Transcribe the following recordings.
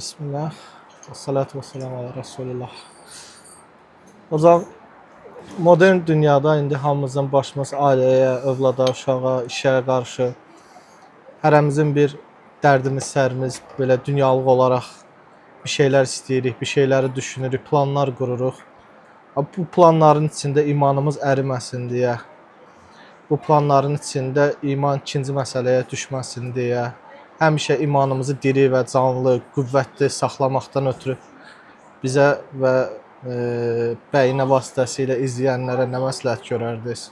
Bismillah. Və salatu və selamu ala Resulullah. Hocam, modern dünyada indi hamımızın başımız ailəyə, övlada, uşağa, işə qarşı hərəmizin bir dərdimiz, sərimiz, belə dünyalıq olaraq bir şeylər istəyirik, bir şeyləri düşünürük, planlar qururuq. Bu planların içində imanımız əriməsin deyə, bu planların içində iman ikinci məsələyə düşməsin deyə, həmişə imanımızı diri və canlı, qüvvətli saxlamaqdan ötürü bizə və bəyinə vasitəsilə izləyənlərə nə məsləhət görərdiniz?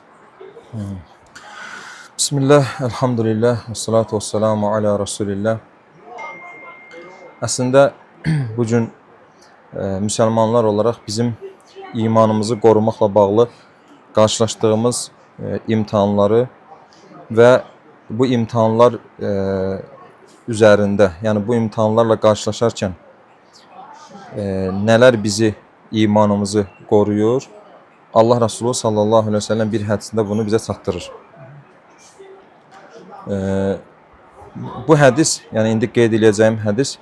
Bismillah, elhamdülillah, və salatu və selamu ala Resulillah. Əslində, bugün müsəlmanlar olaraq bizim imanımızı qorumaqla bağlı qarşılaşdığımız imtahanları və bu imtahanlar üzərində, yəni bu imtahanlarla qarşılaşarkən nələr bizi, imanımızı qoruyur? Allah Resulü sallallahu aleyhi ve sellem bir hədisində bunu bizə çatdırır. Bu hədis, yəni indi qeyd edəcəyim hədis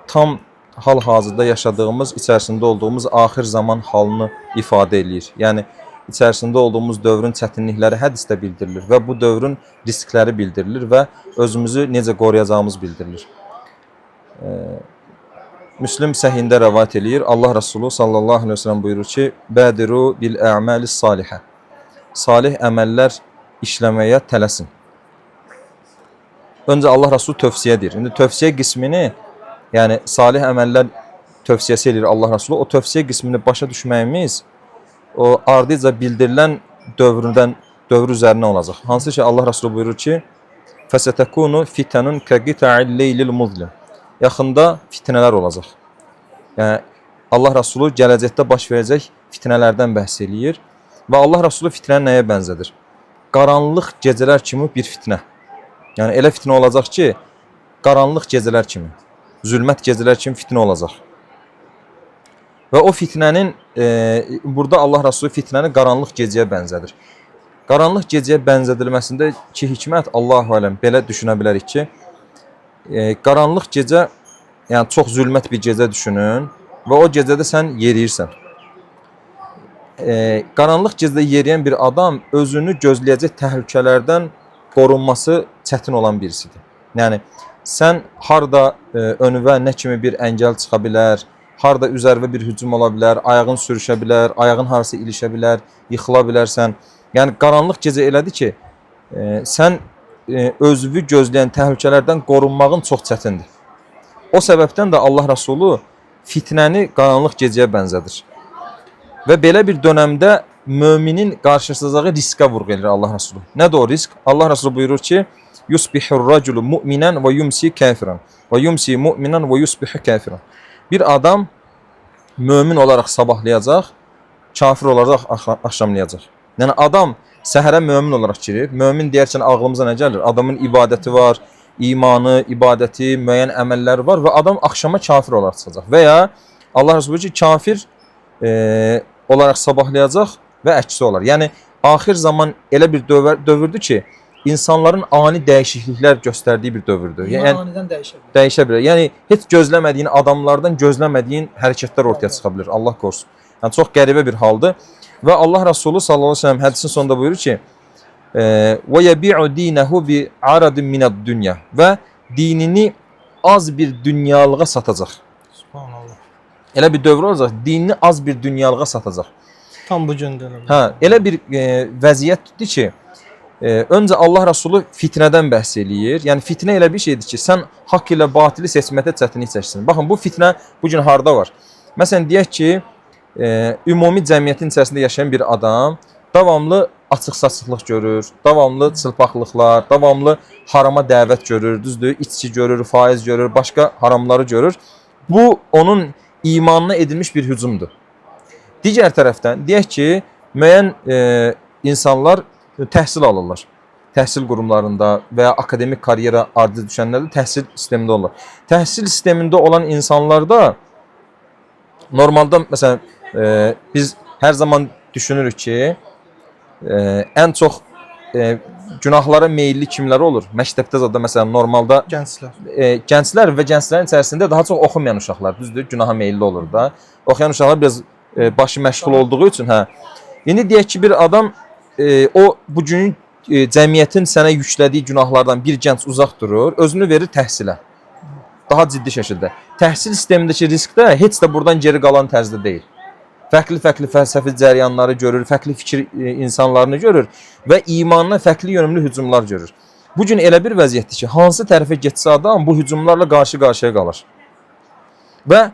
tam hal-hazırda yaşadığımız, içərisində olduğumuz axir zaman halını ifadə eləyir. Yəni içərisində olduğumuz dövrün çətinlikləri hədisdə bildirilir və bu dövrün riskləri bildirilir və özümüzü necə qoruyacağımız bildirilir. Müslim səhihində rəvayət eləyir. Allah Resulü sallallahu aleyhi ve sellem buyurur ki: "Bədiru bil a'malis salihə." Salih əməllər işləməyə tələsin. Öncə Allah Resulü tövsiyə edir. İndi tövsiyə qismini, yəni salih əməllər tövsiyəsi edir Allah Resulü. O tövsiyə qismini başa düşməyimiz o ardıca bildirilən dövr üzərinə olacaq. Hansı ki Allah Resulü buyurur ki: "Fəsətəkunu fitanun kaqita'il leylil muzlim." Yaxında fitnələr olacaq. Yəni Allah Resulü gələcəkdə baş verəcək fitnələrdən bəhs eləyir və Allah Resulü fitnəni nəyə bənzədir? Qaranlıq gecələr kimi bir fitnə. Yəni elə fitnə olacaq ki, qaranlıq gecələr kimi, zülmət gecələr kimi fitnə olacaq. Və o fitnənin, burada Allah Resulü fitnəni qaranlıq gecəyə bənzədir. Qaranlıq gecəyə bənzədilməsində ki hikmət, Allahu aləm, belə düşünə bilərik ki, qaranlıq gecə, yəni çox zülmət bir gecə düşünün və o gecədə sən yeriyirsən. Qaranlıq gecədə yeriyən bir adam özünü gözləyəcək təhlükələrdən qorunması çətin olan birisidir. Yəni, sən harada önüvə nə kimi bir əngəl çıxa bilər, harada üzərvə bir hücum ola bilər, ayağın sürüşə bilər, ayağın harası ilişə bilər, yıxıla bilərsən. Yəni, qaranlıq gecə elədir ki, sən özünü gözləyən təhlükələrdən qorunmağın çox çətindir. O səbəbdən də Allah Resulü fitnəni qaranlıq gecəyə bənzədir. Və belə bir dönəmdə müminin qarşılaşacağı riskə vurğu edir Allah Resulü. Nədir o risk? Allah Resulü buyurur ki: "Yusbihur raculu mu'minan və yumsi kafiran və yumsi mu'minan və yusbihu kafiran." Bir adam mömin olaraq sabahlayacaq, kafir olaraq axşamlayacaq. Yəni adam səhərə mömin olaraq girir. Mömin deyərkən ağlımıza nə gəlir? Adamın ibadəti var, imanı, ibadəti, müəyyən əməlləri var və adam axşama kafir olaraq çıxacaq. Və ya Allah Resulü buyurur ki, kafir olaraq sabahlayacaq və əksi olar. Yəni axir zaman elə bir dövrdür ki, insanların ani dəyişikliklər göstərdiyi bir dövrdür. Yəni anidən dəyişə bilər. Yəni heç gözləmədiyin adamlardan gözləmədiyin hərəkətlər ortaya çıxa bilər. Allah qorusun. Yəni çox qəribə bir haldır. Və Allah Resulü sallallahu aleyhi ve sellem hədisin sonunda buyurur ki: "Və yebi'u dinahu bi aradin mined-dunya." Və dinini az bir dünyalığa satacaq. Subhanallah. Elə bir dövr olacaq, dinini az bir dünyalığa satacaq. Tam bu gündə. Hə, elə bir vəziyyətdir ki, öncə Allah Resulü fitnədən bəhs eləyir. Yəni fitnə elə bir şeydir ki, sən haqq ilə batili seçməkdə çətinlik çəkirsən. Baxın, bu fitnə bu gün harda var? Məsələn, deyək ki, ümumi cəmiyyətin içərisində yaşayan bir adam davamlı açıq-saçıqlıq görür, davamlı çılpaqlıqlar, davamlı harama dəvət görür, düzdür, içki görür, faiz görür, başqa haramları görür. Bu, onun imanına edilmiş bir hücumdur. Digər tərəfdən, deyək ki, müəyyən insanlar təhsil alırlar. Təhsil qurumlarında və ya akademik karyera ardı düşənlərdə təhsil sistemində olurlar. Təhsil sistemində olan insanlarda normalda, məsələn, biz hər zaman düşünürük ki, ən çox günahlara meyilli kimlər olur? Məktəbdə zada məsələn normalda Gənclər. gənclər və gənclərin içərisində daha çox oxumayan uşaqlar, düzdür, günaha meyilli olur da. Oxuyan uşaqlar biraz başı məşğul olduğu üçün, hə. İndi deyək ki, bir adam o bu günün cəmiyyətin sənə yüklədiyi günahlardan bir gənc uzaq durur, özünü verir təhsilə. Daha ciddi şəkildə. Təhsil sistemindəki risk də heç də buradan geri qalan tərzdə deyil. Fərqli-fərqli fəlsəfi cəryanları görür, fərqli fikir insanlarını görür və imanına fərqli yönümlü hücumlar görür. Bu gün elə bir vəziyyətdir ki, hansı tərəfə getsə adam bu hücumlarla qarşı-qarşıya qalır. Və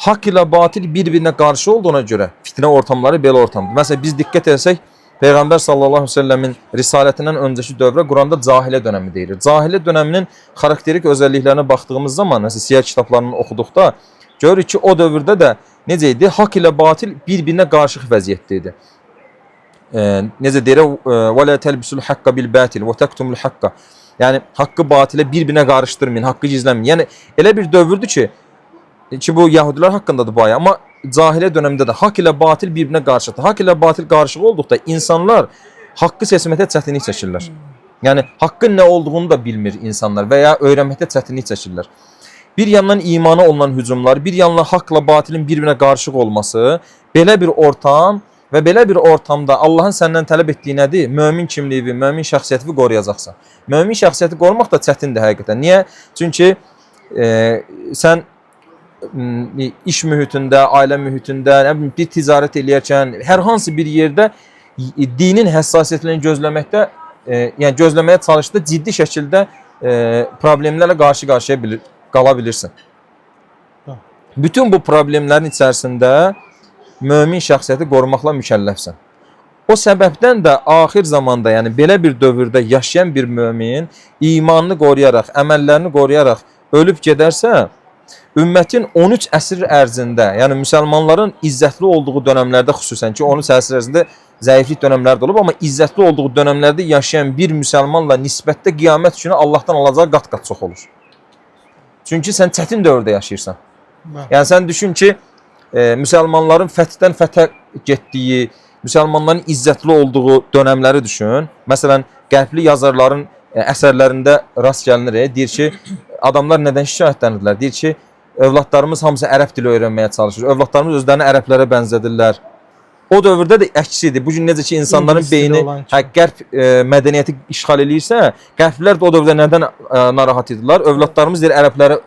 haqq ilə batil bir-birinə qarşı olduğuna görə fitnə ortamları belə ortamdır. Məsələn, biz diqqət etsək, Peyğəmbər sallallahu əleyhi və səlləmin risalətindən öncəki dövrə Quranda cahilə dönəmi deyilir. Cahilə dönəminin xarakterik özəlliklərinə baxdığımız zaman, məsələn, siyar kitablarını oxuduqda görürük ki, o dövrdə də necə idi? Haqq ilə batil bir-birinə qarşı vəziyyətdə idi. Necə deyir? "Və la telbisul hakka bil batil və taktumul hakka." Yəni haqqı batilə bir-birinə qarışdırmayın, haqqı gizləməyin. Yəni elə bir dövrdür ki bu yəhudilər haqqındadır bu aya, amma cahilə dönəmində də haqq ilə batil bir-birinə qarşıdır. Haqq ilə batil qarşılığı olduqda insanlar haqqı seçməkdə çətinlik çəkirlər. Yəni haqqın nə olduğunu da bilmir insanlar və ya öyrənməkdə çətinlik çəkirlər. Bir yandan imana olunan hücumlar, bir yandan haqqla batilin bir-birinə qarışıq olması, belə bir ortam və belə bir ortamda Allahın səndən tələb etdiyi nədir? Mömin kimliyi, mömin şəxsiyyəti qoruyacaqsan. Mömin şəxsiyyəti qorumaq da çətindir həqiqətən. Niyə? Çünki sən iş mühitində, ailə mühitində, bir ticarət eləyərkən, hər hansı bir yerdə dinin həssasiyyətini gözləməkdə, yəni gözləməyə çalışdıqda ciddi şəkildə problemlərlə qarşı-qarşıya qala bilirsən. Bütün bu problemlərin içərisində mömin şəxsiyyəti qorumaqla mükəlləfsən. O səbəbdən də axir zamanda, yəni belə bir dövrdə yaşayan bir mömin imanını qoruyaraq, əməllərini qoruyaraq ölüb gedərsə, ümmətin 13 əsr ərzində, yəni müsəlmanların izzətli olduğu dönəmlərdə xüsusən ki, 13 əsr ərzində zəiflik dönəmləri də olub, amma izzətli olduğu dönəmlərdə yaşayan bir müsəlmanla nisbətdə qiyamət günü Allahdan alacağı qat-qat çox olur. Çünki sən çətin dövrdə yaşayırsan. Yəni sən düşün ki, müsəlmanların fəthdən fəthə getdiyi, müsəlmanların izzətli olduğu dönəmləri düşün. Məsələn, qərbli yazarların əsərlərində rast gəlinir, deyir ki, adamlar nədən şikayətlənirlər? Deyir ki, övladlarımız hamısı ərəb dili öyrənməyə çalışır. Övladlarımız özlərini ərəblərə bənzədirlər. O dövrdə də əksisidir. Bu gün necə ki, insanların beyni qərb mədəniyyəti işğal eləyirsə, qərblilər də o dövrdə nədən narahat edirlər? Övladlarımız deyir, ərəblərə,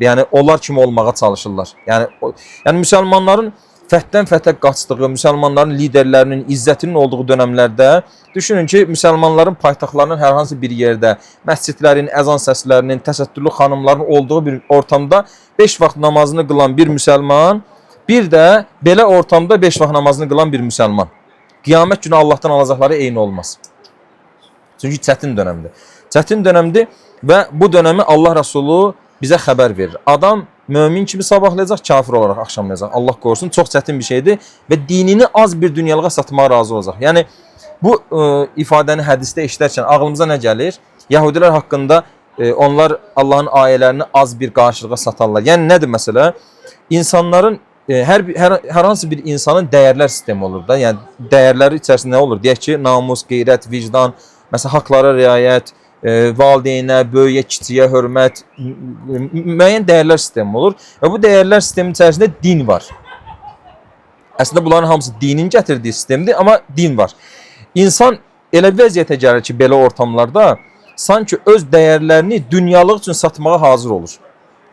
yəni onlar kimi olmağa çalışırlar. Yəni müsəlmanların fəthdən fəthə qaçdığı, müsəlmanların liderlərinin izzətinin olduğu dönəmlərdə düşünün ki, müsəlmanların paytaxtlarının hər hansı bir yerdə, məscidlərin, əzan səslərinin, təsəttürlü xanımların olduğu bir ortamda 5 vaxt namazını qılan bir müsəlman, bir də belə ortamda 5 vaxt namazını qılan bir müsəlman. Qiyamət günü Allahdan alacaqları eyni olmaz. Çünki çətin dönəmdir. Çətin dönəmdir və bu dönəmi Allah Rəsulu bizə xəbər verir. Adam mömin kimi sabahlayacaq, kafir olaraq axşamlayacaq. Allah qorusun, çox çətin bir şeydir və dinini az bir dünyalığa satmağa razı olacaq. Yəni bu ifadəni hədisdə eşidərkən ağlımıza nə gəlir? Yəhudilər haqqında onlar Allahın ayələrini az bir qarşılığa satarlar. Yəni nədir məsələ? İnsanların hər hansı bir insanın dəyərlər sistemi olur da. Yəni dəyərləri içərisində nə olur? Deyək ki, namus, qeyrət, vicdan, məsələn haqqlara riayət, valideynə, böyüyə, kiçiyə hörmət, müəyyən dəyərlər sistemi olur. Və bu dəyərlər sistemi içərisində din var. Əslində bunların hamısı dinin gətirdiyi sistemdir, amma din var. İnsan elə vəziyyətə gəlir ki, belə ortamlarda sanki öz dəyərlərini dünyalıq üçün satmağa hazır olur.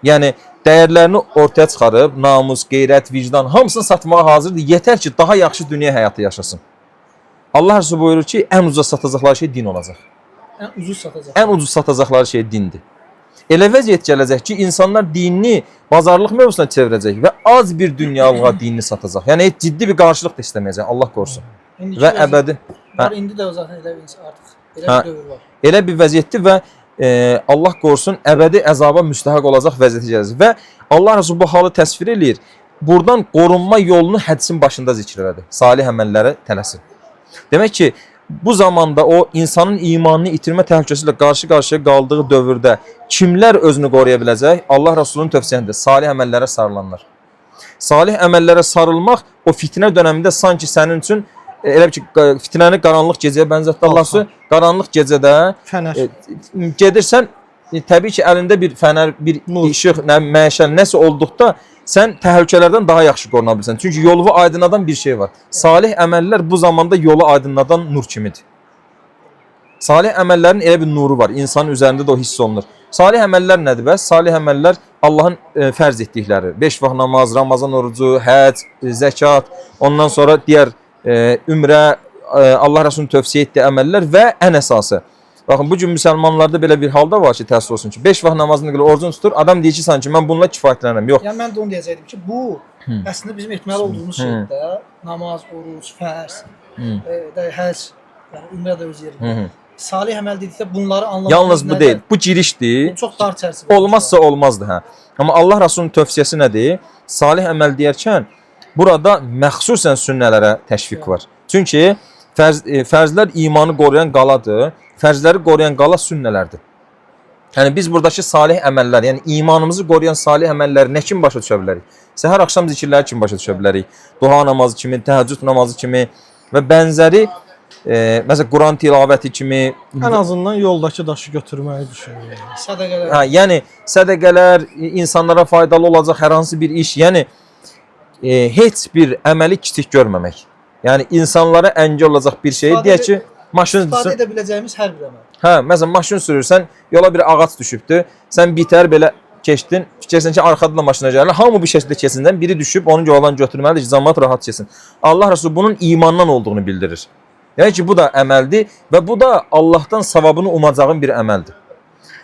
Yəni dəyərlərini ortaya çıxarıb, namus, qeyrət, vicdan hamısını satmağa hazırdır. Yetər ki, daha yaxşı dünya həyatı yaşasın. Allah Rəsulü buyurur ki, ən ucuz satacaqları şey din olacaq. Ən ucuz satacaqları şey dindir. Elə vəziyyət gələcək ki, insanlar dinini bazarlıq mövzusuna çevirəcək və az bir dünyalığa dinini satacaq. Yəni heç ciddi bir qarşılıq da istəməyəcək, Allah qorusun. Və əbədi. İndi də zaten elə artıq elə bir dövr var. Elə bir vəziyyətdir və Allah qorusun əbədi əzaba müstəhaq olacaq vəziyyətə gələcək. Və Allah Rəsulü bu halı təsvir eləyir. Buradan qorunma yolunu hədisin başında zikr elədi. Salih əməllərə tələsin. Demək ki, bu zamanda o insanın imanını itirmə təhlükəsi ilə qarşı-qarşıya qaldığı dövrdə kimlər özünü qoruya biləcək? Allah Rəsulunun tövsiyəsində salih əməllərə sarılanlar. Salih əməllərə sarılmaq o fitnə dönəmində sanki sənin üçün elə ki fitnəni qaranlıq gecəyə bənzətdi Allah Subhanahu. Qaranlıq gecədə Fənər. gedirsən təbii ki əlində bir fənər, bir işıq, nə məşəl nəsə olduqda sən təhlükələrdən daha yaxşı qoruna bilirsən. Çünki yolu aydınladan bir şey var. Salih əməllər bu zamanda yolu aydınladan nur kimidir. Salih əməllərin elə bir nuru var. İnsanın üzərində də o hiss olunur. Salih əməllər nədir bəs? Salih əməllər Allahın fərz etdikləri. 5 vaxt namaz, Ramazan orucu, həc, zəkat, ondan sonra digər ümrə, Allah Rəsulunun tövsiyə etdiyi əməllər və ən əsası. Baxın, bu gün müsəlmanlarda belə bir halda var ki, təəssüf olsun ki, 5 vaxt namazını qılır, orucunu tutur, adam deyir ki, sanki mən bununla kifayətlənirəm. Yox. Yəni mən də onu deyəcəkdim ki, bu əslində bizim etməli olduğumuz şeydə namaz, oruc, fərz, həc, yəni ümrə də öz yerində. Salih əməl dedikdə bunları anlamaq. Yalnız bu deyil, bu girişdir. Bu çox dar çərçivə. Olmazsa olmazdı, hə. Amma Allah Rəsulunun tövsiyəsi nədir? Salih əməl deyərkən burada məxsusən sünnələrə təşviq var. Çünki fərzlər imanı qoruyan qaladır. Fərzləri qoruyan qala sünnələrdir. Yəni biz buradakı salih əməllər, yəni imanımızı qoruyan salih əməlləri nə kimi başa düşə bilərik? Səhər axşam zikirləri kimi başa düşə bilərik. Duha namazı kimi, təhəccüd namazı kimi və bənzəri məsələn Quran tilavəti kimi, ən azından yoldakı daşı götürməyi düşünürəm. Sədaqələr. hə, yəni sədaqələr, insanlara faydalı olacaq hər hansı bir iş, yəni heç bir əməli kiçik görməmək. Yəni insanlara əngəl olacaq bir şey, deyək ki, maşın istifadə edə biləcəyimiz hər bir əməl. hə, məsələn maşın sürürsən, yola bir ağac düşübdü, sən bitər belə keçdin, fikirsən ki, arxadan da maşına gəlir. Hamı bu şəkildə keçindən biri düşüb, onu yoldan götürməlidir ki, cəmaət rahat keçsin. Allah Rəsulü bunun imandan olduğunu bildirir. Yəni ki, bu da əməldir və bu da Allahdan savabını umacağın bir əməldir.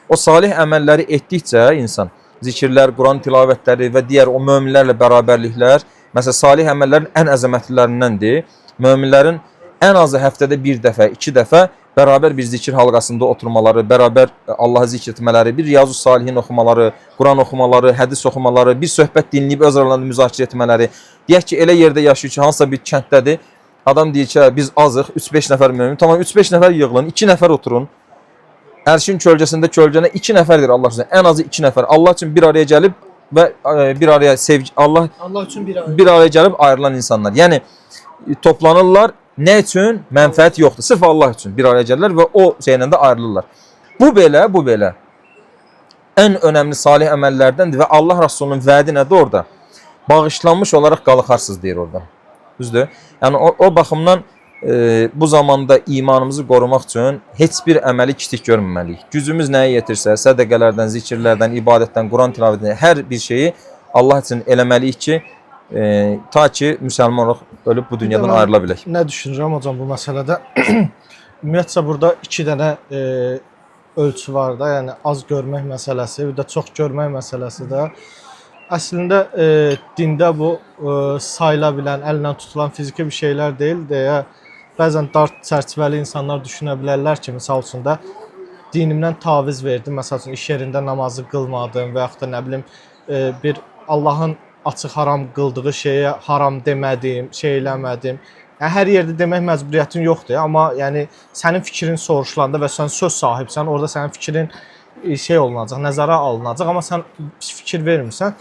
O salih əməlləri etdikcə insan, zikirlər, Quran tilavətləri və digər o möminlərlə bərabərliklər, məsələn, salih əməllərin ən əzəmətlilərindəndir. Möminlərin ən azı həftədə bir dəfə, 2 dəfə bərabər bir zikir halqasında oturmaları, bərabər Allahı zikr etmələri, bir Riyazu Salihin oxumaları, Quran oxumaları, hədis oxumaları, bir söhbət dinləyib öz aralarında müzakirə etmələri. Deyək ki, elə yerdə yaşayır ki, hansısa bir kənddədir. Adam deyir ki, biz azıq, 3-5 nəfər mömin. Tamam, 3-5 nəfər yığılın, 2 nəfər oturun. Ərşin kölgəsində kölgənə 2 nəfərdir Allah üçün. Ən azı 2 nəfər. Allah üçün bir araya gəlib və bir araya sevgi, Allah üçün bir araya gəlib ayrılan insanlar. Yəni toplanırlar. Nə üçün? Mənfəət yoxdur. Sırf Allah üçün bir araya gəlirlər və o şeylə də ayrılırlar. Bu belə ən önəmli salih əməllərdəndir və Allah Rəsulunun vədi nədir orada? Bağışlanmış olaraq qalxarsınız deyir orada. Düzdür? Yəni o baxımdan bu zamanda imanımızı qorumaq üçün heç bir əməli kiçik görməməliyik. Gücümüz nəyə yetirsə, sədaqələrdən, zikirlərdən, ibadətdən, Quran tilavətindən hər bir şeyi Allah üçün eləməliyik ki, ta ki müsəlman olaq ölüb bu dünyadan ayrıla bilək. Nə düşünürəm hocam bu məsələdə? Ümumiyyətcə burada 2 dənə ölçü var da, yəni az görmək məsələsi, bir də çox görmək məsələsi də. Əslində dində bu sayıla bilən, əllə tutulan fiziki bir şeylər deyil deyə bəzən dar çərçivəli insanlar düşünə bilərlər ki, misal üçün də dinimdən taviz verdim, məsəl üçün iş yerində namazı qılmadım və yaxud da nə bilim bir Allahın açıq haram qıldığı şeyə haram demədim, şey eləmədim. Yəni hər yerdə demək məcburiyyətin yoxdur, amma yəni sənin fikrin soruşulanda və sən söz sahibsən, orada sənin fikrin şey olunacaq, nəzərə alınacaq, amma sən fikir vermirsən.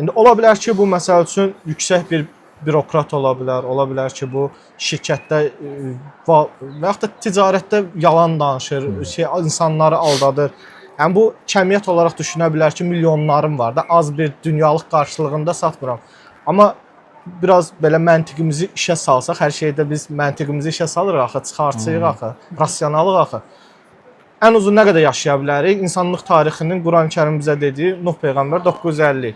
İndi ola bilər ki, bu məsəl üçün yüksək bir bürokrat ola bilər ki, bu şirkətdə və yaxud da ticarətdə yalan danışır, insanları aldadır. Yəni bu kəmiyyət olaraq düşünə bilər ki, milyonlarım var da, az bir dünyalıq qarşılığında satmıram. Amma biraz belə məntiqimizi işə salsaq, hər şeydə biz məntiqimizi işə salırıq axı, çıxartırıq axı, rasionallıq axı. Ən uzun nə qədər yaşaya bilərik? İnsanlıq tarixinin Quran-Kərim bizə dediyi Nuh peyğəmbər 950.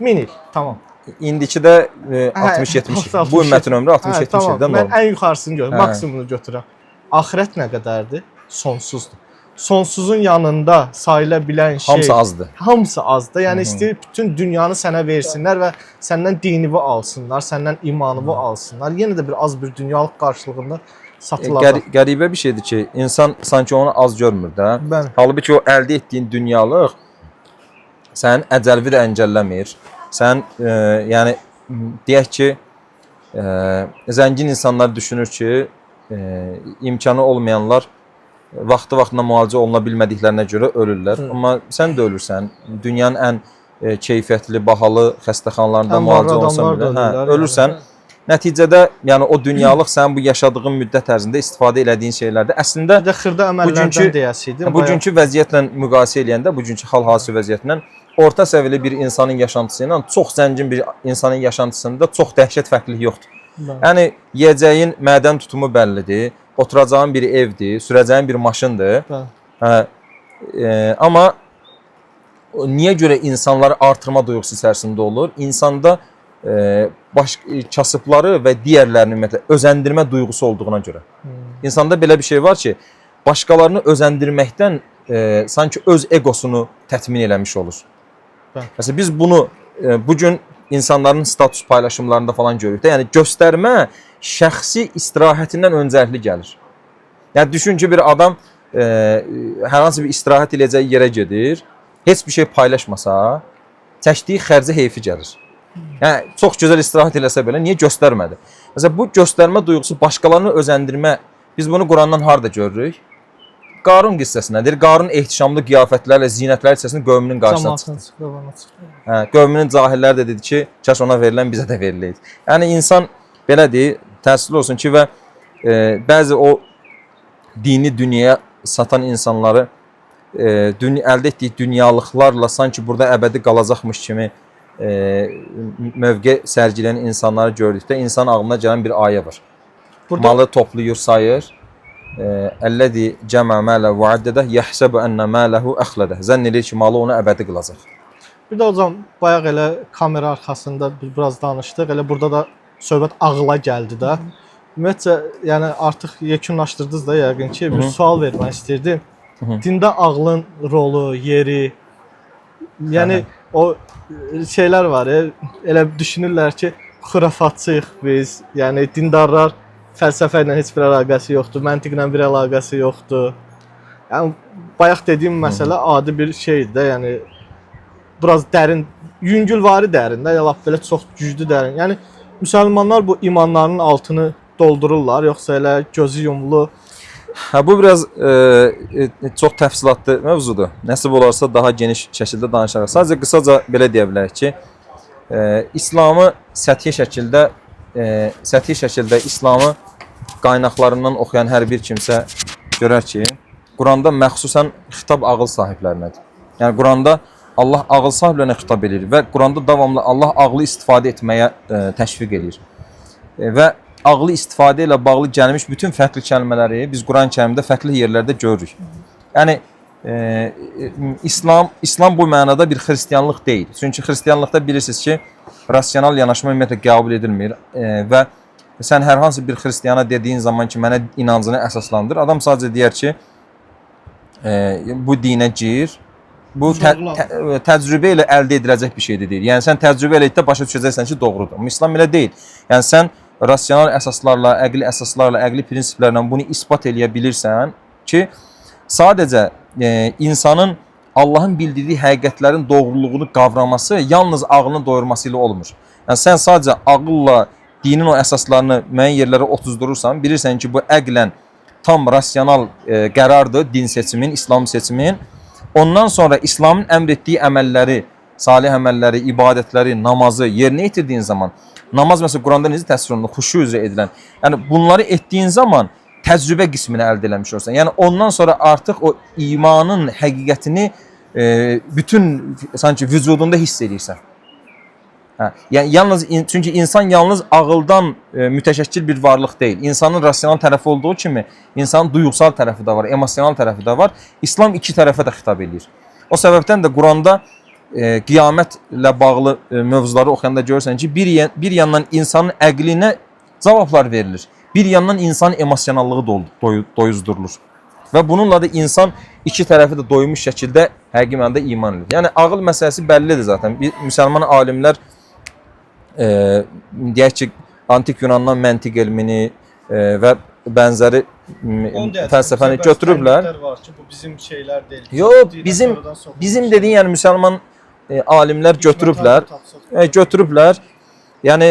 1000 il, tamam. İndiki də 60-70 il. Bu ümmətin ömrü 60-70 ildən normal. Mən ən yuxarısını görürəm, maksimumunu götürürəm. Axirət nə qədərdir? Sonsuzdur. Sonsuzun yanında sayıla bilən şey hamısı azdır. Hamısı azdır. Yəni istəyir bütün dünyanı sənə versinlər və səndən dinini alsınlar, səndən imanını alsınlar. Yenə də bir az bir dünyalıq qarşılığında satılacaq. Qəribə bir şeydir ki, insan sanki onu az görmür də. Halbuki o əldə etdiyin dünyalıq sənin əcəlvi də əngəlləmir. Sən yəni deyək ki, zəngin insanlar düşünür ki, imkanı olmayanlar vaxtı-vaxtında müalicə oluna bilmədiklərinə görə ölürlər. Amma sən də ölürsən. Dünyanın ən keyfiyyətli, bahalı xəstəxanalarında müalicə olunsan belə, ölürsən. Nəticədə, yəni o dünyalıq sənin bu yaşadığın müddət ərzində istifadə elədiyin şeylərdə əslində Bir də xırda əməllərdən deyəsiydim. bugünkü vəziyyətlə müqayisə eləyəndə, bugünkü hal-hazır vəziyyətlə orta səviyyəli bir insanın yaşantısı ilə çox zəngin bir insanın yaşantısında çox dəhşət fərqlilik yoxdur. Yəni yeyəcəyin mədən tutumu bəllidir, oturacağın bir evdir, sürəcəyin bir maşındır. Amma niyə görə insanlar artırma duyğusu içərisində olur? İnsanda kasıbları və digərlərinin ümumiyyətlə özəndirmə duyğusu olduğuna görə. İnsanda belə bir şey var ki, başqalarını özəndirməkdən sanki öz egosunu tətmin eləmiş olur. Məsələn, biz bunu bugün insanların status paylaşımlarında falan görürük də, yəni göstərmə şəxsi istirahətindən öncəlikli gəlir. Yəni düşün ki, bir adam hər hansı bir istirahət eləyəcəyi yerə gedir, heç bir şey paylaşmasa, çəkdiyi xərcə heyfi gəlir. Yəni çox gözəl istirahət eləsə belə niyə göstərmədi? Məsələn, bu göstərmə duyğusu, başqalarını özəndirmə, biz bunu Qurandan harda görürük? Qarun qissəsindədir. Qarun ehtişamlı qiyafətlərlə, zinətlər içərisində qövmünün qarşısına çıxdı. Qövmünün cahilləri də dedi ki, kaş ona verilən bizə də veriləydi. Yəni insan belədir, təəssüf olsun ki, və bəzi o dini dünyaya satan insanları əldə etdiyi dünyalıqlarla sanki burada əbədi qalacaqmış kimi mövqe sərgiləyən insanları gördükdə insan ağlına gələn bir ayə var. Malı toplayır, sayır. Əlləzi cəmə mələ və addədə yəhsəbu ənə mələhu əxlədə. Zənn edir ki, malı onu əbədi qılacaq. Bir də hocam, bayaq elə kamera arxasında biraz danışdıq. Elə burada da söhbət ağıla gəldi də. Ümumiyyətcə, yəni artıq yekunlaşdırdınız da yəqin ki, bir sual vermək istəyirdim. Dində ağlın rolu, yeri, yəni o şeylər var, elə düşünürlər ki, xurafatçıyıq biz, yəni dindarlar fəlsəfə ilə heç bir əlaqəsi yoxdur, məntiqlə bir əlaqəsi yoxdur. Yəni bayaq dediyim məsələ adi bir şeydir də, yəni biraz dərin, yüngülvari dərin də, lap belə çox güclü dərin. Yəni müsəlmanlar bu imanlarının altını doldururlar, yoxsa elə gözü yumulu? Bu biraz çox təfsilatlı mövzudur. Nəsib olarsa daha geniş şəkildə danışarıq. Sadəcə qısaca belə deyə bilərik ki, İslamı səthi şəkildə İslamı qaynaqlarından oxuyan hər bir kimsə görər ki, Quranda məxsusən xitab ağıl sahiblərinədir. Yəni Quranda Allah ağıl sahiblərinə xitab edir və Quranda davamlı Allah ağlı istifadə etməyə təşviq edir. Və ağlı istifadə ilə bağlı gəlmiş bütün fərqli kəlmələri biz Quran-Kərimdə fərqli yerlərdə görürük. Yəni İslam bu mənada bir xristianlıq deyil. Çünki xristianlıqda bilirsiniz ki, rasional yanaşma ümumiyyətlə qəbul edilmir və sən hər hansı bir xristiyana dediyin zaman ki, mənə inancını əsaslandır, adam sadəcə deyər ki, bu dinə gir, bu təcrübə ilə əldə ediləcək bir şeydir deyir. Yəni sən təcrübə eləkdə başa düşəcəksən ki, doğrudur. Amma İslam elə deyil. Yəni sən rasional əsaslarla, əqli prinsiplərlə bunu isbat eləyə bilirsən ki, sadəcə insanın Allahın bildirdiyi həqiqətlərin doğruluğunu qavraması yalnız ağlını doyurması ilə olmur. Yəni sən sadəcə ağılla dinin o əsaslarını müəyyən yerlərə otuzdurursan, bilirsən ki, bu əqlən tam rasional qərardır din seçimin, İslam seçimin. Ondan sonra İslamın əmr etdiyi əməlləri, salih əməlləri, ibadətləri, namazı yerinə yetirdiyin zaman, namaz məsələn Quranda necə təsvir olunur? Xuşu üzrə edilən. Yəni bunları etdiyin zaman təcrübə qismini əldə eləmiş olsan. Yəni ondan sonra artıq o imanın həqiqətini bütün sanki vücudunda hiss edirsən. Yəni yalnız çünki insan yalnız ağıldan mütəşəkkil bir varlıq deyil. İnsanın rasional tərəfi olduğu kimi insanın duyğusal tərəfi də var, emosional tərəfi də var. İslam iki tərəfə də xitab edir. O səbəbdən də Quranda qiyamətlə bağlı mövzuları oxuyanda görürsən ki, bir yandan insanın əqlinə cavablar verilir. Bir yandan insanın emosionallığı doyuzdurulur. Və bununla da insan iki tərəfi də doymuş şəkildə həqiqi mənada iman edir. Yəni ağıl məsələsi bəllidir zaten. Müsəlman alimlər deyək ki, antik Yunandan məntiq elmini və bənzəri fəlsəfəni götürüblər. Bu bizim şeylər deyil. Yox, bizim dediyin yəni müsəlman alimlər götürüblər. Yəni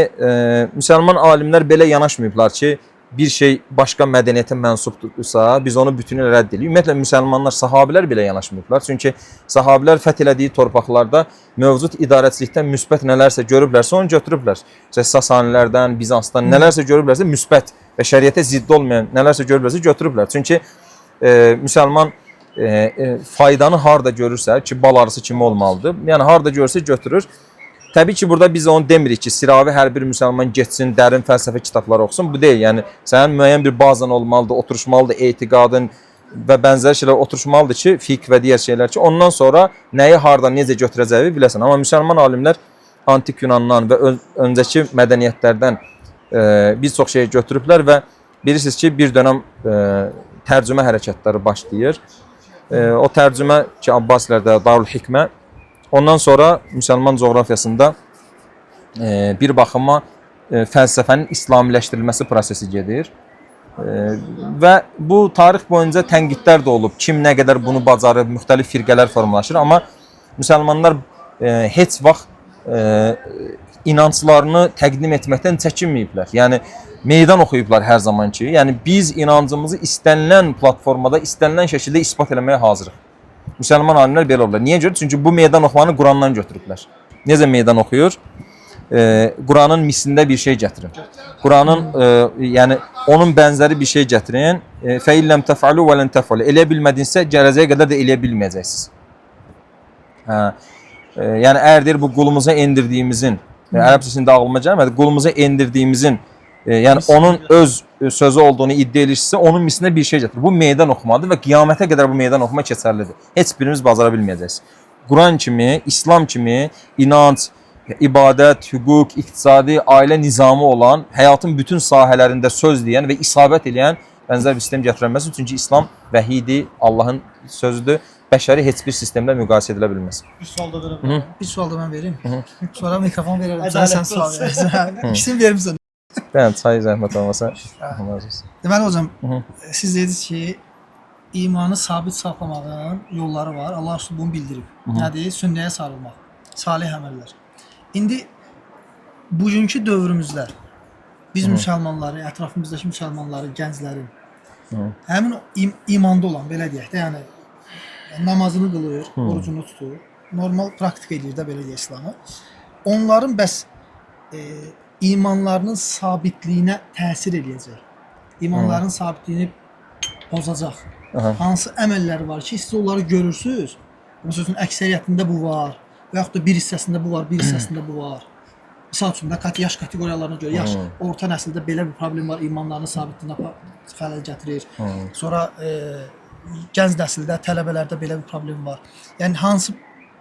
müsəlman alimlər belə yanaşmayıblar ki, bir şey başqa mədəniyyətə mənsubdursa, biz onu bütünüylə rədd edirik. Ümumiyyətlə müsəlmanlar, sahabilər belə yanaşmırdılar. Çünki sahabilər fəth elədiyi torpaqlarda mövcud idarəçilikdən müsbət nələrsə görüblərsə, onu götürüblər. Sasanilərdən, Bizansdan nələrsə görüblərsə müsbət və şəriətə zidd olmayan nələrsə görüblərsə götürüblər. Çünki müsəlman faydanı harda görürsə ki, bal arısı kimi olmalıdır. Yəni harda görürsə götürür. Təbii ki, burada biz onu demirik ki, sıravi hər bir müsəlman getsin, dərin fəlsəfə kitabları oxusun. Bu deyil. Yəni sənin müəyyən bir bazan olmalıdır, oturuşmalıdır, etiqadın və bənzər şeylər oturuşmalıdır ki, fiqh və digər şeylər ki, ondan sonra nəyi hardan, necə götürəcəyi biləsən. Amma müsəlman alimlər antik Yunandan və öncəki mədəniyyətlərdən bir çox şey götürüblər və bilirsiniz ki, bir dönəm tərcümə hərəkətləri başlayır. O tərcümə ki, Abbasilərdə Darül Hikmə, ondan sonra müsəlman coğrafiyasında bir baxıma fəlsəfənin İslamiləşdirilməsi prosesi gedir. Və bu tarix boyunca tənqidlər də olub. Kim nə qədər bunu bacarıb, müxtəlif firqələr formalaşır. Amma müsəlmanlar heç vaxt inanclarını təqdim etməkdən çəkinməyiblər. Yəni meydan oxuyublar hər zaman ki. Yəni biz inancımızı istənilən platformada, istənilən şəkildə isbat etməyə hazırıq. Müsəlman alimlər belə olurlar. Niyə görə? Çünki bu meydan oxumanı Qurandan götürüblər. Necə meydan oxuyur? Quranın misində bir şey gətirin. Quranın yəni onun bənzəri bir şey gətirin. Fə illəm təfəlu və lən təfəlu. Eləyə bilmədinsə, gələcəyə qədər də eləyə bilməyəcəksiniz. Yəni əgər deyir bu qulumuza endirdiyimizin, ərəbcəsində ağlıma gəlmədi, qulumuza endirdiyimizin, yəni onun öz sözü olduğunu iddia edirsə, onun misində bir şey gətirir. Bu meydan oxumadır və qiyamətə qədər bu meydan oxuma keçərlidir. Heç birimiz bacara bilməyəcəksiniz. Quran kimi, İslam kimi inanc, ibadət, hüquq, iqtisadi, ailə nizamı olan, həyatın bütün sahələrində söz deyən və isabət edən bənzər bir sistem gətirilməsi. Çünki İslam vəhidir, Allahın sözüdür. Bəşəri heç bir sistemlə müqayisə edilə bilməz. Bir sual da verəm. Bir sual da mən verim. Sonra mikrofon verərəm. Sən sual verərsən. İkisini verim. Bəli, çay zəhmət olmasa. Deməli hocam, siz dediniz ki, imanı sabit saxlamağın yolları var. Allah Rəsulü bunu bildirib. Nədir? Sünnəyə sarılmaq, salih əməllər. İndi bugünkü dövrümüzdə biz müsəlmanları, ətrafımızdakı müsəlmanları, gənclərin həmin imanda olan, belə deyək də, yəni namazını qılır, orucunu tutur, normal praktik edir də belə deyək İslamı. Onların bəs imanlarının sabitliyinə təsir edəcək. İmanların sabitliyini bozacaq. Hansı əməlləri var ki, siz onları görürsünüz. Məsələn, əksəriyyətində bu var. Və yaxud da bir hissəsində bu var, bir hissəsində bu var. Misal üçün də yaş kateqoriyalarına görə, yaş orta nəsildə belə bir problem var, imanlarının sabitliyinə xələl gətirir. Sonra gənc nəsildə, tələbələrdə belə bir problem var. Yəni hansı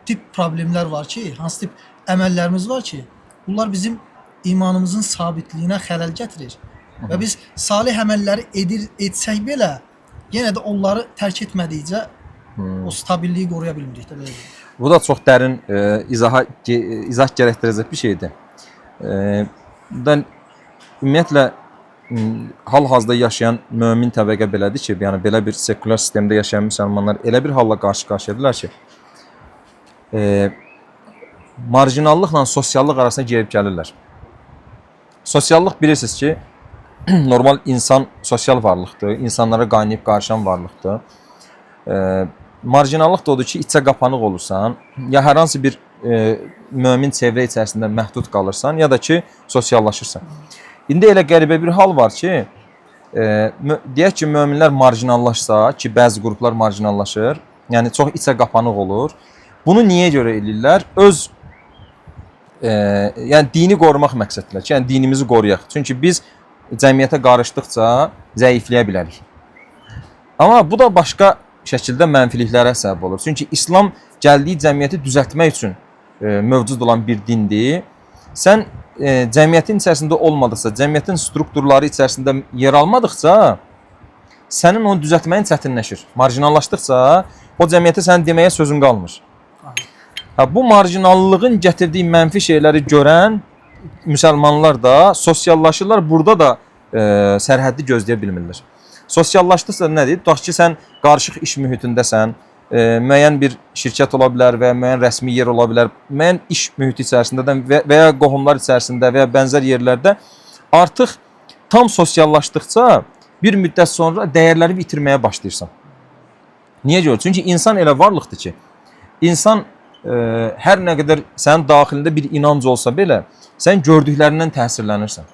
tip problemlər var ki, hansı tip əməllərimiz var ki, bunlar bizim imanımızın sabitliyinə xələl gətirir. Və biz salih əməlləri etsək belə, yenə də onları tərk etmədikcə o stabilliyi qoruya bilmirik də belə. Bu da çox dərin izah gərəkdirəcək bir şeydir. Bundan ümumiyyətlə hal-hazırda yaşayan mömin təbəqə belədir ki, yəni belə bir sekulyar sistemdə yaşayan müsəlmanlar elə bir halla qarşı-qarşıyadırlar ki, marjinallıqla sosiallıq arasında girib gəlirlər. Sosiallıq bilirsiniz ki, normal insan sosial varlıqdır, insanlara qaynayıb qarşıyan varlıqdır. Marjinallıq da odur ki, içə qapanıq olursan, ya hər hansı bir mömin çevrə içərisində məhdud qalırsan, ya da ki, sosiallaşırsan. İndi elə qəribə bir hal var ki, deyək ki, möminlər marjinallaşsa, ki, bəzi qruplar marjinallaşır, yəni çox içə qapanıq olur. Bunu niyə görə edirlər? Öz yəni dini qorumaq məqsədlə ki, yəni dinimizi qoruyaq. Çünki biz cəmiyyətə qarışdıqca zəifləyə bilərik. Amma bu da başqa şəkildə mənfiliklərə səbəb olur. Çünki İslam gəldiyi cəmiyyəti düzəltmək üçün mövcud olan bir dindir. Sən cəmiyyətin içərisində olmadıqsa, cəmiyyətin strukturları içərisində yer almadıqca, sənin onu düzəltməyin çətinləşir. Marjinallaşdıqca, o cəmiyyətə sənin deməyə sözün qalmır. Bu marjinallığın gətirdiyi mənfi şeyləri görən müsəlmanlar da sosiallaşırlar, burada da sərhəddi gözləyə bilmirlər. Sosiallaşdıqsa nədir? Tutaq ki, sən qarışıq iş mühitindəsən, müəyyən bir şirkət ola bilər və ya müəyyən rəsmi yer ola bilər, müəyyən iş mühiti içərisində və ya qohumlar içərisində və ya bənzər yerlərdə artıq tam sosiallaşdıqca bir müddət sonra dəyərləri itirməyə başlayırsan. Niyə görə? Çünki insan elə varlıqdır ki, insan hər nə qədər sənin daxilində bir inanc olsa belə, sən gördüklərindən təsirlənirsən.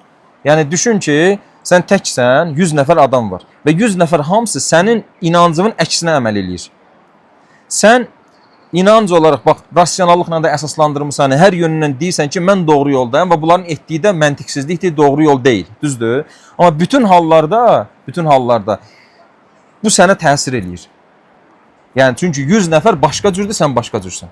Yəni düşün ki, sən təksən, 100 nəfər adam var və 100 nəfər hamısı sənin inancının əksinə əməl eləyir. Sən inanc olaraq bax, rasionallıqla da əsaslandırmısan, hər yönündən deyirsən ki, mən doğru yoldayam və bunların etdiyi də məntiqsizlikdir, doğru yol deyil, düzdür? Amma bütün hallarda bu sənə təsir eləyir. Yəni çünki 100 nəfər başqa cürdür, sən başqa cürsən.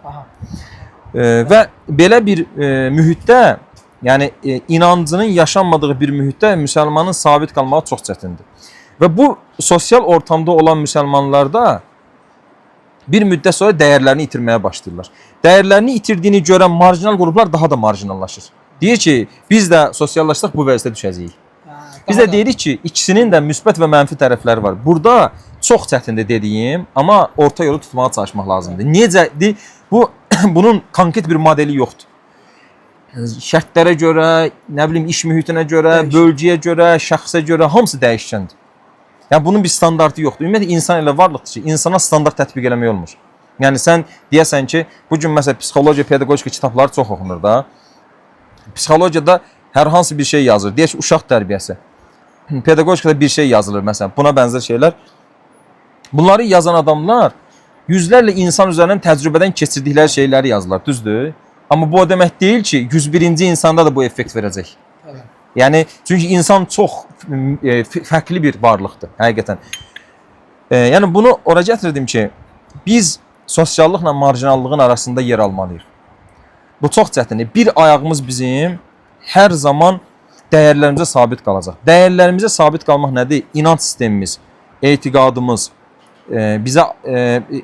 Və belə bir mühitdə, yəni inancının yaşanmadığı bir mühitdə müsəlmanın sabit qalmağı çox çətindir. Və bu sosial ortamda olan müsəlmanlarda bir müddət sonra dəyərlərini itirməyə başlayırlar. Dəyərlərini itirdiyini görən marjinal qruplar daha da marjinallaşır. Deyir ki, biz də sosiallaşsaq bu vəziyyətə düşəcəyik. Biz də deyirik ki, ikisinin də müsbət və mənfi tərəfləri var. Burada çox çətindir dediyim, amma orta yolu tutmağa çalışmaq lazımdır. Necədir? Bunun konkret bir modeli yoxdur. Şərtlərə görə, nə bilim, iş mühitinə görə, bölgəyə görə, şəxsə görə hamısı dəyişkəndir. Yəni bunun bir standartı yoxdur. Ümumiyyətlə insan elə varlıqdır ki, insana standart tətbiq eləmək olmur. Yəni sən deyəsən ki, bu gün məsələn psixologiya, pedaqogika kitabları çox oxunur da. Psixologiyada hər hansı bir şey yazılır. Deyək ki, uşaq tərbiyəsi. Pedaqogikada bir şey yazılır məsələn. Buna bənzər şeylər. Bunları yazan adamlar yüzlərlə insan üzərindən təcrübədən keçirdikləri şeyləri yazırlar, düzdür? Amma bu o demək deyil ki, 101-ci insanda da bu effekt verəcək. Evet. Yəni çünki insan çox fərqli bir varlıqdır həqiqətən. Yəni bunu ora gətirdim ki, biz sosiallıqla marjinallığın arasında yer almalıyıq. Bu çox çətindir. Bir ayağımız bizim hər zaman dəyərlərimizə sabit qalacaq. Dəyərlərimizə sabit qalmaq nədir? İnanc sistemimiz, etiqadımız, bizə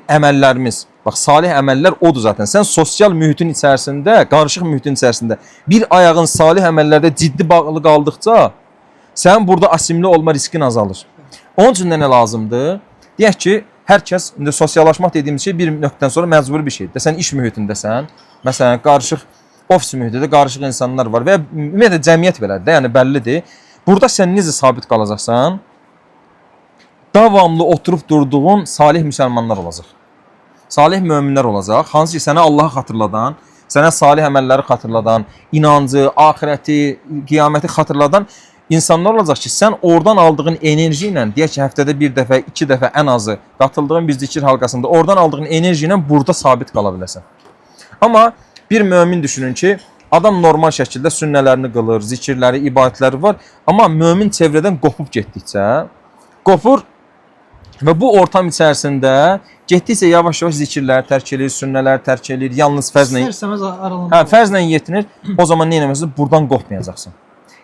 əməllərimiz. Bax, salih əməllər odur zaten. Sən sosial mühitin içərisində, qarışıq mühitin içərisində bir ayağın salih əməllərdə ciddi bağlı qaldıqca sənin burada asimli olma riskin azalır. Onun üçün nə lazımdır? Deyək ki, hər kəs, indi sosiallaşmaq dediyimiz şey bir nöqtədən sonra məcburi bir şeydir. Sən iş mühitindəsən, məsələn, qarışıq ofis mühitində qarışıq insanlar var və ümumiyyətlə cəmiyyət belədir də, yəni bəllidir. Burada sən necə sabit qalacaqsan? Davamlı oturub durduğun salih müsəlmanlar olacaq. Salih möminlər olacaq, hansı ki sənə Allahı xatırladan, sənə salih əməlləri xatırladan, inancı, axirəti, qiyaməti xatırladan insanlar olacaq ki, sən oradan aldığın enerji ilə, deyək ki, həftədə bir dəfə, 2 dəfə ən azı qatıldığın bir zikir halqasında oradan aldığın enerji ilə burada sabit qala biləsən. Amma bir mömin düşünün ki, adam normal şəkildə sünnələrini qılır, zikirləri, ibadətləri var, amma mömin çevrədən qopub getdikcə, qopur və bu ortam içərisində getdikcə yavaş-yavaş zikirləri tərk edir, sünnələri tərk edir, yalnız fərzlə fərzlə yetinir. O zaman nə etməlisən? Buradan qopmayacaqsan.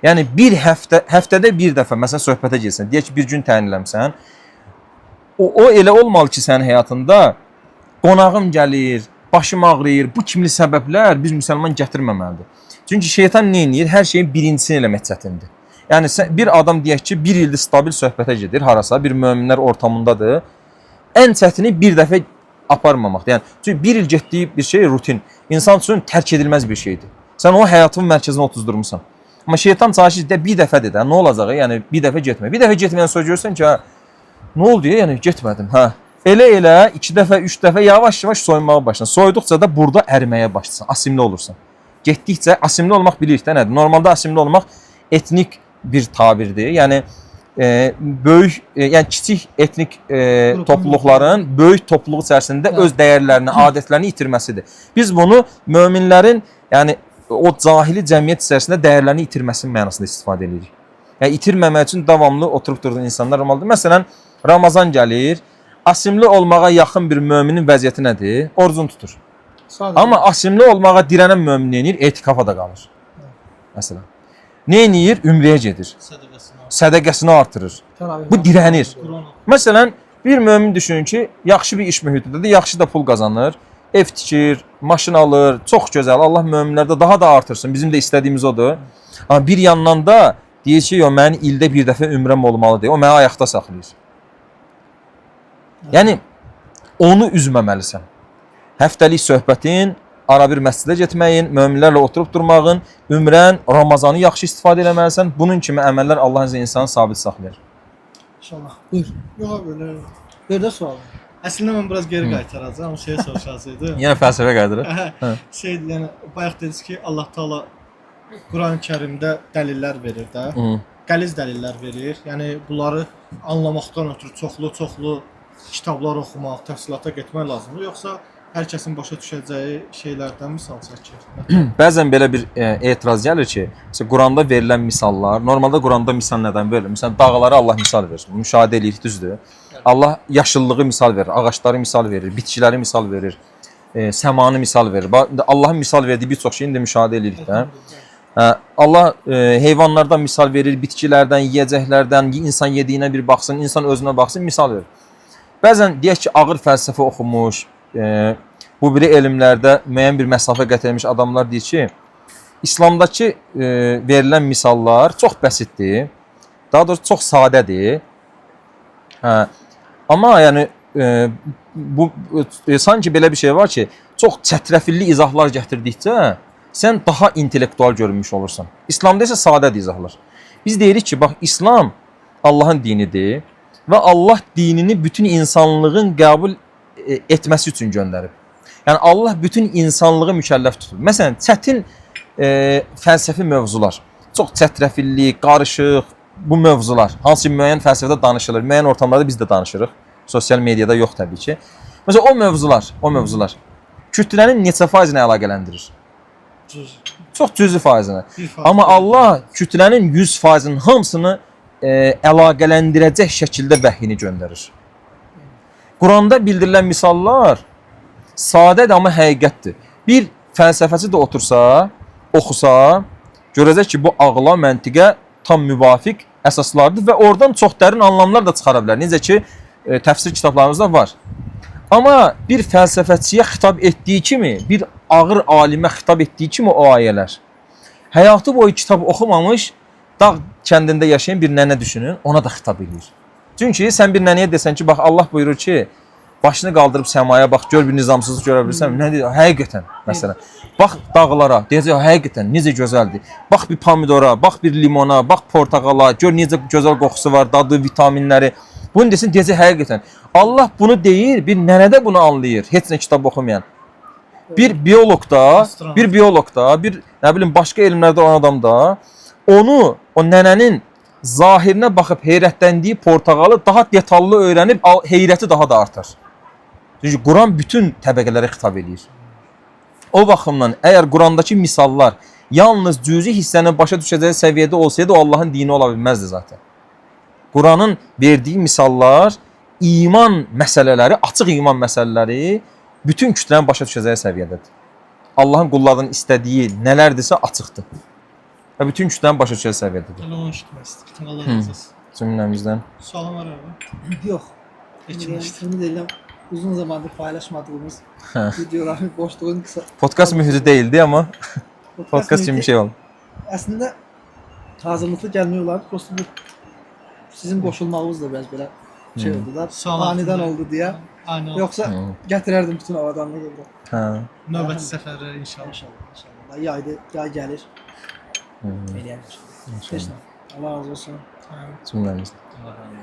Yəni bir həftədə bir dəfə məsələn söhbətə gəlsən, deyək ki, bir gün təyin eləmsən, o elə olmalı ki, sənin həyatında qonağım gəlir, başım ağrıyır, bu kimli səbəblər biz müsəlman gətirməməlidir. Çünki şeytan nə edir? Hər şeyin birincisini eləmək çətindir. Yəni bir adam deyək ki, bir ildir stabil söhbətə gedir harasa, bir möminlər ortamındadır. Ən çətini bir dəfə aparmamaqdır. Yəni çünki bir il getdiyi bir şey rutin, insan üçün tərk edilməz bir şeydir. Sən o həyatın mərkəzinə otuzdurmusan. Amma şeytan çalışır də bir dəfədir də, nə olacaq? Yəni bir dəfə getmə. Bir dəfə getməyən sonra görürsən ki, nə oldu ya? Yəni getmədim. Elə 2 dəfə, 3 dəfə yavaş-yavaş soyunmağa başlasan. Soyduqca da burada əriməyə başlasan, asimli olursan. Getdikcə asimli olmaq bilirik də nədir? Normalda asimli olmaq etnik bir tabirdir. Yəni böyük, yəni kiçik etnik topluluqların böyük topluluq içərisində öz dəyərlərini, adətlərini itirməsidir. Biz bunu möminlərin, yəni o cahili cəmiyyət içərisində dəyərlərini itirməsinin mənasında istifadə edirik. Yəni itirməmək üçün davamlı oturub durduğun insanlar olmalıdır. Məsələn, Ramazan gəlir, asimli olmağa yaxın bir möminin vəziyyəti nədir? Orucunu tutur. Amma asimli olmağa dirənən mömin nə edir? Etikafa da qalır. Məsələn. Nə edir? Ümrəyə gedir. Sədəqəsini artırır. Bu dirənir. Məsələn, bir mömin düşünün ki, yaxşı bir iş mühitindədir, yaxşı da pul qazanır, ev tikir, maşın alır, çox gözəl. Allah möminlərdə daha da artırsın. Bizim də istədiyimiz odur. Amma bir yandan da deyir ki, mənim ildə bir dəfə ümrəm olmalıdır. O məni ayaqda saxlayır. Yəni onu üzməməlisən. Həftəlik söhbətin ara bir məscidə getməyin, möminlərlə oturub durmağın, ümrən, Ramazanı yaxşı istifadə etməlisən. Bunun kimi əməllər Allahın izniyle insanı sabit saxlayır. İnşallah. Buyur. Yox, belə. Bir də sual. Əslində mən biraz geri qaytaracağam. Şeyə soruşacaqdım. Yenə fəlsəfə qayıdırıq. Şey, yəni bayaq dediniz ki, Allah Taala Quran-Kərimdə dəlillər verir də. Qəliz dəlillər verir. Yəni bunları anlamaqdan ötürü çoxlu kitablar oxumaq, təfsilata getmək lazımdır. Yoxsa hər kəsin başa düşəcəyi şeylərdən misal çəkir. Bəzən belə bir etiraz gəlir ki, məsələn Quranda verilən misallar, normalda Quranda misal nədən verilir? Məsələn dağları Allah misal verir. Müşahidə edirik, düzdür? Allah yaşıllığı misal verir, ağacları misal verir, bitkiləri misal verir, səmanı misal verir. Allahın misal verdiyi bir çox şeyi indi müşahidə edirik də. Allah heyvanlardan misal verir, bitkilərdən, yeyəcəklərdən, insan yediyinə bir baxsın, insan özünə baxsın, misal verir. Bəzən deyək ki, ağır fəlsəfə oxumuş, bu biri elmlərdə müəyyən bir məsafə qət etmiş adamlar deyir ki, İslamdakı verilən misallar çox bəsitdir, daha doğrusu çox sadədir. Amma yəni sanki belə bir şey var ki, çox çətrəfilli izahlar gətirdikcə sən daha intellektual görünmüş olursan. İslamda isə sadədir izahlar. Biz deyirik ki, bax İslam Allahın dinidir və Allah dinini bütün insanlığın qəbul etməsi üçün göndərib. Yəni Allah bütün insanlığı mükəlləf tutub. Məsələn, çətin fəlsəfi mövzular, çox çətrəfilli, qarışıq bu mövzular, hansı ki müəyyən fəlsəfədə danışılır, müəyyən ortamlarda biz də danışırıq. Sosial mediada yox təbii ki. Məsələn, o mövzular kütlənin neçə faizinə əlaqələndirir? Çox cüzi faizinə. Amma Allah kütlənin 100%-nin hamısını əlaqələndirəcək şəkildə vəhyini göndərir. Quranda bildirilən misallar sadədir, amma həqiqətdir. Bir fəlsəfəçi də otursa, oxusa, görəcək ki, bu ağla, məntiqə tam müvafiq əsaslardır və oradan çox dərin anlamlar da çıxara bilər. Necə ki, təfsir kitablarımızda var. Amma bir fəlsəfəçiyə xitab etdiyi kimi, bir ağır alimə xitab etdiyi kimi o ayələr, həyatı boyu kitab oxumamış, dağ kəndində yaşayan bir nənə düşünün, ona da xitab edir. Çünki sən bir nənəyə desən ki, bax Allah buyurur ki, başını qaldırıb səmaya bax, gör bir nizamsızlıq görə bilirsən, nə deyir? Həqiqətən, məsələn. Bax dağlara, deyəcək, həqiqətən, necə gözəldir. Bax bir pomidora, bax bir limona, bax portağala, gör necə gözəl qoxusu var, dadı, vitaminləri. Bunu desin, deyəcək, həqiqətən. Allah bunu deyir, bir nənədə bunu anlayır, heç nə kitab oxumayan. Bir bioloq da, bir nə bilim başqa elmlərdə olan adam da onu, o nənənin zahirinə baxıb heyrətləndiyi portağalı daha detallı öyrənib heyrəti daha da artar. Çünki Quran bütün təbəqələrə xitab edir. O baxımdan əgər Qurandakı misallar yalnız cüzi hissəni başa düşəcəyi səviyyədə olsaydı o Allahın dini ola bilməzdi zaten. Quranın verdiyi misallar iman məsələləri, açıq iman məsələləri bütün kütlənin başa düşəcəyi səviyyədədir. Allahın qullarının istədiyi nələrdirsə açıqdır. Və bütün kütlənin başa düşəcəyi səviyyədədir. Elə onu işitmək istəyirəm. Allah razı olsun. Cümləmizdən. Sualın var mı? Yox. Bunu deyirəm, uzun zamandır paylaşmadığımız videoların boşluğun qısa. Podcast mühiti değildi ama podcast kimi bir şey oldu. Əslində hazırlıqlı gəlmək olardı. Prosta bu sizin qoşulmağınız da biraz belə şey oldu da, aniden oldu deyə. Aynen. Yoxsa gətirərdim bütün avadanlığı burada. Hə. Növbəti səfərə inşallah. İnşallah. Yay gəlir. Eləyərik. Allah razı olsun. Cümləmizdən. Allah razı olsun.